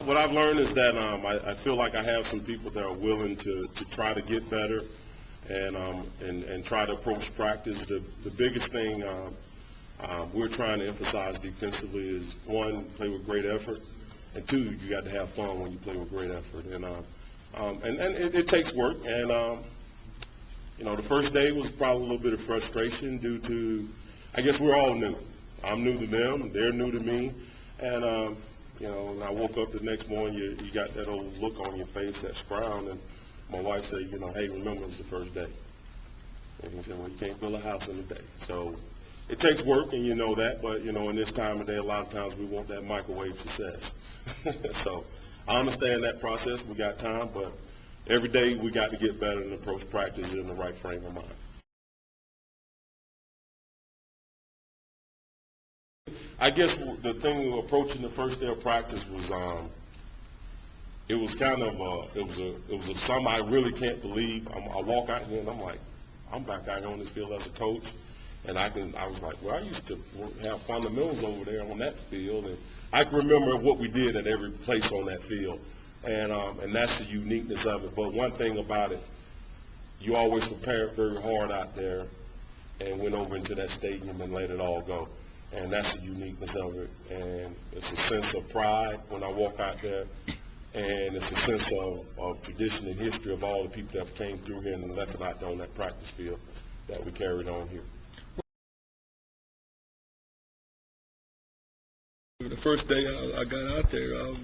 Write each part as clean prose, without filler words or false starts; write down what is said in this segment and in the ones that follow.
What I've learned is that I feel like I have some people that are willing to try to get better and try to approach practice. The biggest thing we're trying to emphasize defensively is, one, play with great effort, and two, you got to have fun when you play with great effort. And it takes work. And the first day was probably a little bit of frustration due to, I guess we're all new. I'm new to them, they're new to me, and when I woke up the next morning, you got that old look on your face, that frown, and my wife said, hey, remember it was the first day. And he said, well, you can't build a house in a day. So it takes work, and you know that, but, in this time of day, a lot of times we want that microwave success. So I understand that process. We got time, but every day we got to get better and approach practice in the right frame of mind. I guess the thing approaching the first day of practice was it was kind of it was something I really can't believe. I walk out here and I'm like, I'm back out here on this field as a coach, and I was like, well, I used to have fundamentals over there on that field, and I can remember what we did at every place on that field, and that's the uniqueness of it. But one thing about it, you always prepared very hard out there and went over into that stadium and let it all go. And that's the uniqueness of it. And it's a sense of pride when I walk out there. And it's a sense of tradition and history of all the people that came through here and left it out there on that practice field that we carried on here. The first day I got out there, I'm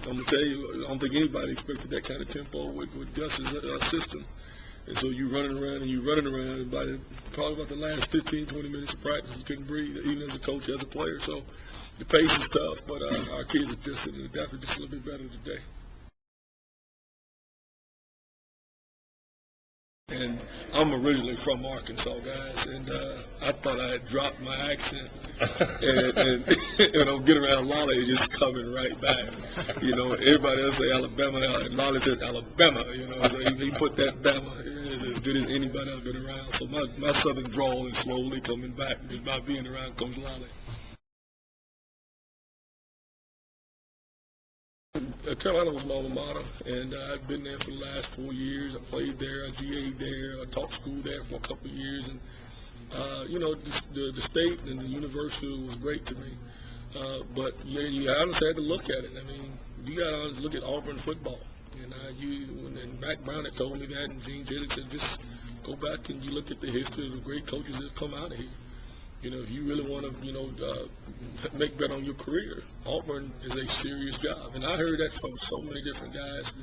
going to tell you, I don't think anybody expected that kind of tempo with Gus's system. And so you're running around, and probably about the last 15, 20 minutes of practice, you couldn't breathe, even as a coach, as a player. So the pace is tough, but our kids are just definitely just a little bit better today. And I'm originally from Arkansas, guys, and I thought I had dropped my accent. And I'm getting around Lolly, it's just coming right back. Everybody else say Alabama, and Lolly says Alabama, so he put that Bama as good as anybody I've been around. So my southern drawl is slowly coming back just by being around Coach Lolly. Carolina was my alma mater, and I've been there for the last 4 years. I played there, I GA'd there, I taught school there for a couple of years, and the state and the university was great to me. But you honestly had to look at it. I mean, you got to look at Auburn football. And Mac Brown had told me that, and Gene Taylor said, just go back and you look at the history of the great coaches that have come out of here. If you really want to, make better on your career, Auburn is a serious job. And I heard that from so many different guys.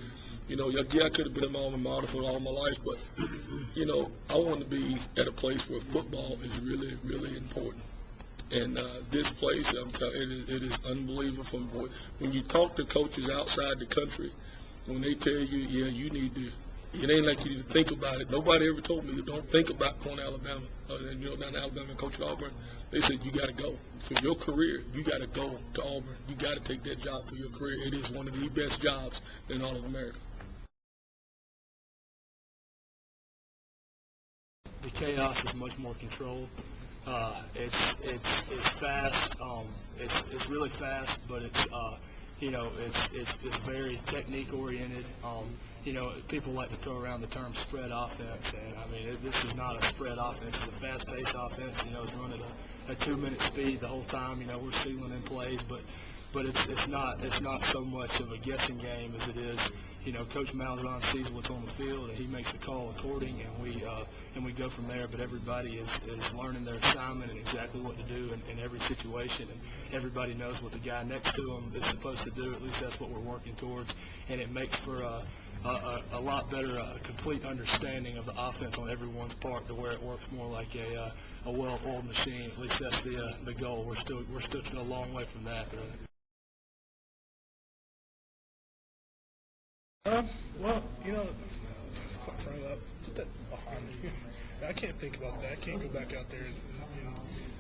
I could have been in my alma mater for all my life, but, I want to be at a place where football is really, really important. And this place, I'm telling you, it is unbelievable. When you talk to coaches outside the country, when they tell you, yeah, you need to, it ain't like you need to think about it. Nobody ever told me you don't think about going to Alabama. Down to Alabama and coach at Auburn, they said you got to go. For your career, you got to go to Auburn. You got to take that job for your career. It is one of the best jobs in all of America. The chaos is much more controlled. It's fast. It's really fast, but it's very technique oriented. People like to throw around the term spread offense, and I mean this is not a spread offense. It's a fast-paced offense. It's running a 2-minute speed the whole time. We're sealing in plays, but it's not so much of a guessing game as it is. Coach Malzahn sees what's on the field, and he makes a call according, and we go from there. But everybody is learning their assignment and exactly what to do in every situation, and everybody knows what the guy next to them is supposed to do. At least that's what we're working towards, and it makes for a lot better, complete understanding of the offense on everyone's part, to where it works more like a well-oiled machine. At least that's the goal. We're still a long way from that. Well, quite frankly, put that behind me. I can't think about that. I can't go back out there and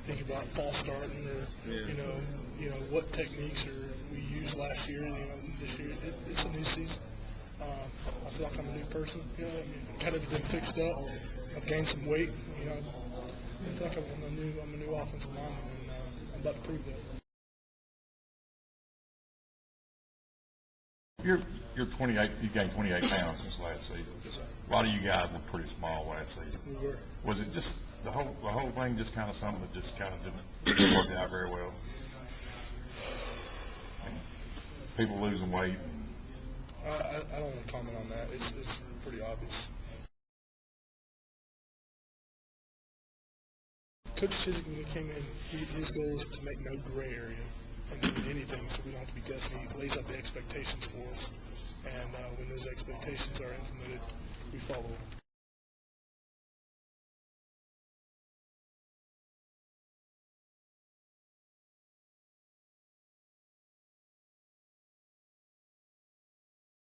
think about false starting or what techniques we used last year. This year it's a new season. I feel like I'm a new person. Kind of been fixed up. I've gained some weight. I feel like I'm a new offensive lineman, and I'm about to prove that. You're 28. You gained 28 pounds since last season. A lot of you guys were pretty small last season. We were. Was it just the whole thing just kind of something that just kind of didn't work out very well? People losing weight. I don't want to comment on that. It's pretty obvious. Coach Chisholm, when he came in, his goal is to make no gray area in anything, so we don't have to be guessing. He lays out the expectations for us, and when those expectations are implemented, we follow them.